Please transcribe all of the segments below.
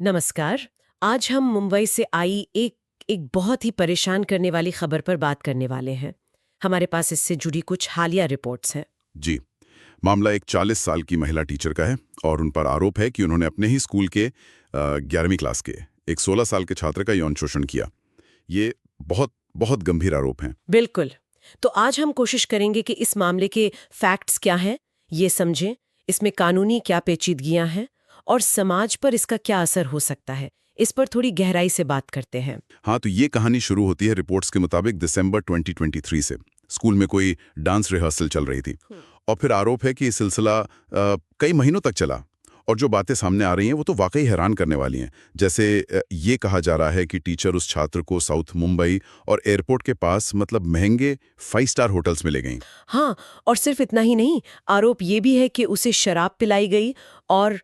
नमस्कार। आज हम मुंबई से आई एक एक बहुत ही परेशान करने वाली खबर पर बात करने वाले हैं। हमारे पास इससे जुड़ी कुछ हालिया रिपोर्ट्स हैं। जी। मामला एक 40 साल की महिला टीचर का है और उन पर आरोप है कि उन्होंने अपने ही स्कूल के 11वीं क्लास के एक 16 साल के छात्र का यौन शोषण किया। ये बहुत बहुत गंभीर आरोप हैं। बिल्कुल। तो आज हम कोशिश करेंगे कि इस मामले के फैक्ट्स क्या हैं, ये समझें, इसमें कानूनी क्या पेचीदगियां हैं और समाज पर इसका क्या असर हो सकता है। इस पर थोड़ी गहराई से बात करते हैं। हाँ, तो ये कहानी शुरू होती है रिपोर्ट्स के मुताबिक दिसंबर 2023 से। स्कूल में कोई डांस रिहर्सल चल रही थी और फिर आरोप है कि ये सिलसिला कई महीनों तक चला। और जो बातें सामने आ रही हैं वो तो वाकई हैरान करने वाली हैं। जैसे ये कहा जा रहा है कि टीचर उस छात्र को साउथ मुंबई और एयरपोर्ट के पास मतलब महंगे 5 स्टार होटल्स में ले गई। हाँ, और सिर्फ इतना ही नहीं, आरोप ये भी है कि उसे शराब पिलाई गई और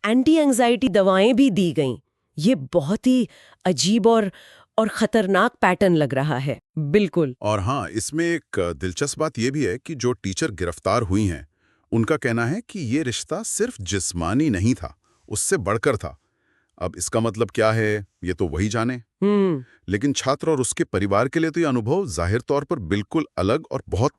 एंटी एंजाइटी दवाएं भी दी गईं। ये बहुत ही अजीब और खतरनाक पैटर्न लग रहा है। बिल्कुल। और हाँ, इसमें एक दिलचस्प बात यह भी है कि जो टीचर गिरफ्तार हुई हैं, उनका कहना है कि ये रिश्ता सिर्फ जिस्मानी नहीं था, उससे बढ़कर था। अब इसका मतलब क्या है, ये तो वही जाने। लेकिन छात्र और उसके परिवार के लिए तो ये अनुभव जाहिर तौर पर बिल्कुल अलग और बहुत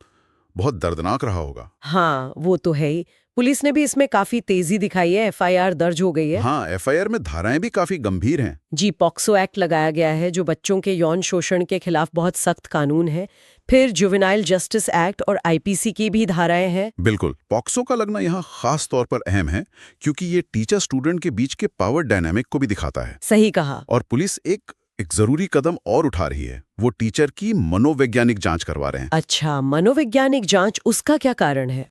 बहुत दर्दनाक रहा होगा। हाँ, वो तो है ही। पुलिस ने भी इसमें काफी तेजी दिखाई है, एफआईआर दर्ज हो गई है। हाँ, एफआईआर में धाराएं भी काफी गंभीर हैं। जी, पॉक्सो एक्ट लगाया गया है, जो बच्चों के यौन शोषण के खिलाफ बहुत सख्त कानून है। फिर जुवेनाइल जस्टिस एक्ट और आईपीसी की भी धाराएं हैं। बिल्कुल, पॉक्सो का लगना यहाँ खास तौर पर अहम है, क्योंकि ये टीचर स्टूडेंट के बीच के पावर डायनामिक को भी दिखाता है। सही कहा। और पुलिस एक जरूरी कदम और उठा रही है। वो टीचर की मनोवैज्ञानिक जांच करवा रहे हैं। अच्छा, मनोवैज्ञानिक जांच, उसका क्या कारण है?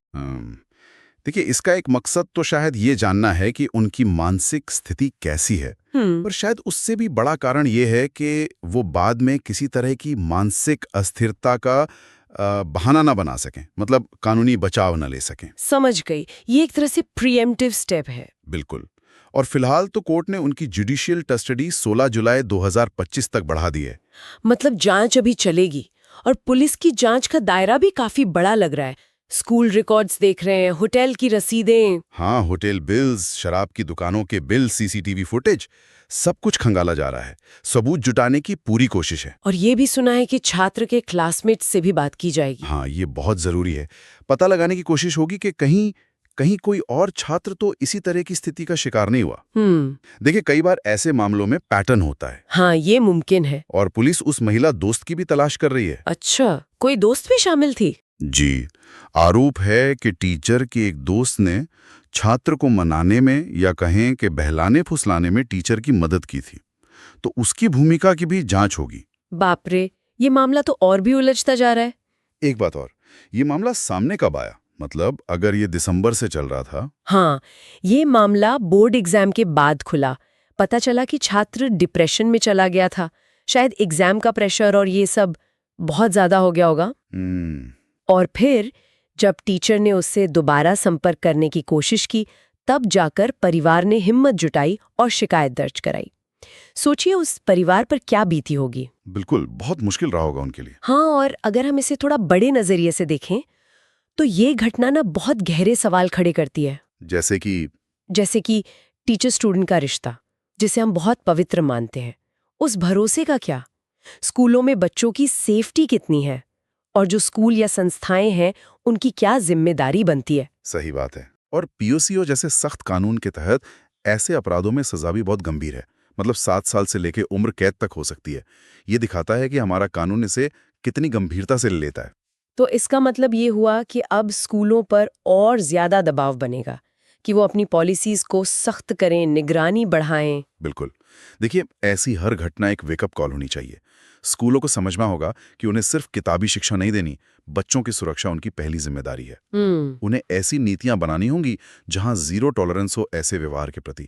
देखिए, इसका एक मकसद तो शायद ये जानना है कि उनकी मानसिक स्थिति कैसी है, पर शायद उससे भी बड़ा कारण ये है कि वो बाद में किसी तरह की मानसिक अस्थिरता का बहाना ना बना सकें, मतलब कानूनी बचाव न ले सकें। समझ गई। ये एक तरह से प्रीएम्प्टिव स्टेप है। बिल्कुल। और फिलहाल तो कोर्ट ने उनकी जुडिशियल कस्टडी 16 जुलाई 2025 तक बढ़ा दी है। मतलब जांच अभी चलेगी। और पुलिस की जांच का दायरा भी काफी बड़ा लग रहा है। स्कूल रिकॉर्ड्स देख रहे हैं, होटल की रसीदें। हाँ, होटल बिल्स, शराब की दुकानों के बिल, सीसीटीवी फुटेज, सब कुछ खंगाला जा रहा है। सबूत जुटाने की पूरी कोशिश है। और ये भी सुना है कि छात्र के क्लासमेट्स से भी बात की जाएगी। हाँ, ये बहुत जरूरी है। पता लगाने की कोशिश होगी कि कहीं कहीं कोई और छात्र तो इसी तरह की स्थिति का शिकार नहीं हुआ। देखिए, कई बार ऐसे मामलों में पैटर्न होता है। हाँ, ये मुमकिन है। और पुलिस उस महिला दोस्त की भी तलाश कर रही है। अच्छा, कोई दोस्त भी शामिल थी? जी, आरोप है कि टीचर के एक दोस्त ने छात्र को मनाने में या कहें कि बहलाने फुसलाने में टीचर की मदद की थी, तो उसकी भूमिका की भी जांच होगी। बाप रे, ये मामला तो और भी उलझता जा रहा है। एक बात और, ये मामला सामने कब आया? मतलब अगर ये दिसंबर से चल रहा था। हाँ, ये मामला बोर्ड एग्जाम के बाद खुला। पता चला कि छात्र डिप्रेशन में चला गया था। शायद एग्जाम का प्रेशर और ये सब बहुत ज्यादा हो गया होगा। और फिर जब टीचर ने उससे दोबारा संपर्क करने की कोशिश की, तब जाकर परिवार ने हिम्मत जुटाई और शिकायत दर्ज कराई। सोचिए उस परिवार पर क्या बीती होगी। बिल्कुल, बहुत मुश्किल रहा होगा उनके लिए। हाँ, और अगर हम इसे थोड़ा बड़े नजरिए से देखें तो ये घटना ना बहुत गहरे सवाल खड़े करती है। जैसे कि टीचर स्टूडेंट का रिश्ता, जिसे हम बहुत पवित्र मानते हैं, उस भरोसे का क्या? स्कूलों में बच्चों की सेफ्टी कितनी है? और जो स्कूल या संस्थाएं हैं, उनकी क्या जिम्मेदारी बनती है? सही बात है। और पीओसीओ जैसे सख्त कानून के तहत ऐसे अपराधों में सजा भी बहुत गंभीर है। मतलब 7 साल से लेकर उम्र कैद तक हो सकती है। ये दिखाता है कि हमारा कानून इसे कितनी गंभीरता से लेता है। तो इसका मतलब ये हुआ कि अब स्कूलों पर और ज्यादा दबाव बनेगा कि वो अपनी पॉलिसीज को सख्त करें, निगरानी बढ़ाएं। बिल्कुल। देखिए, ऐसी हर घटना एक वेकअप कॉल होनी चाहिए। स्कूलों को समझना होगा कि उन्हें सिर्फ किताबी शिक्षा नहीं देनी, बच्चों की सुरक्षा उनकी पहली जिम्मेदारी है। उन्हें ऐसी नीतियां बनानी होंगी जहां जीरो टॉलरेंस हो ऐसे व्यवहार के प्रति।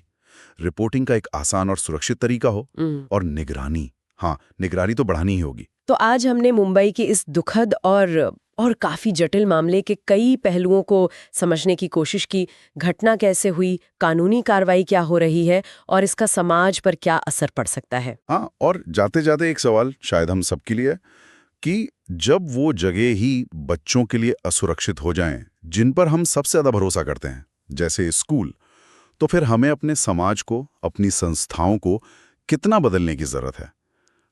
रिपोर्टिंग का एक आसान और सुरक्षित तरीका हो, और निगरानी, हाँ, निगरानी तो बढ़ानी ही होगी। तो आज हमने मुंबई के इस दुखद और काफी जटिल मामले के कई पहलुओं को समझने की कोशिश की। घटना कैसे हुई, कानूनी कार्रवाई क्या हो रही है और इसका समाज पर क्या असर पड़ सकता है। हाँ, और जाते जाते एक सवाल शायद हम सबके लिए, कि जब वो जगह ही बच्चों के लिए असुरक्षित हो जाएं, जिन पर हम सबसे ज्यादा भरोसा करते हैं, जैसे स्कूल, तो फिर हमें अपने समाज को, अपनी संस्थाओं को कितना बदलने की जरूरत है?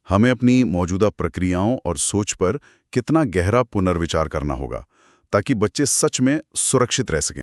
हमें अपनी मौजूदा प्रक्रियाओं और सोच पर कितना गहरा पुनर्विचार करना होगा ताकि बच्चे सच में सुरक्षित रह सकें।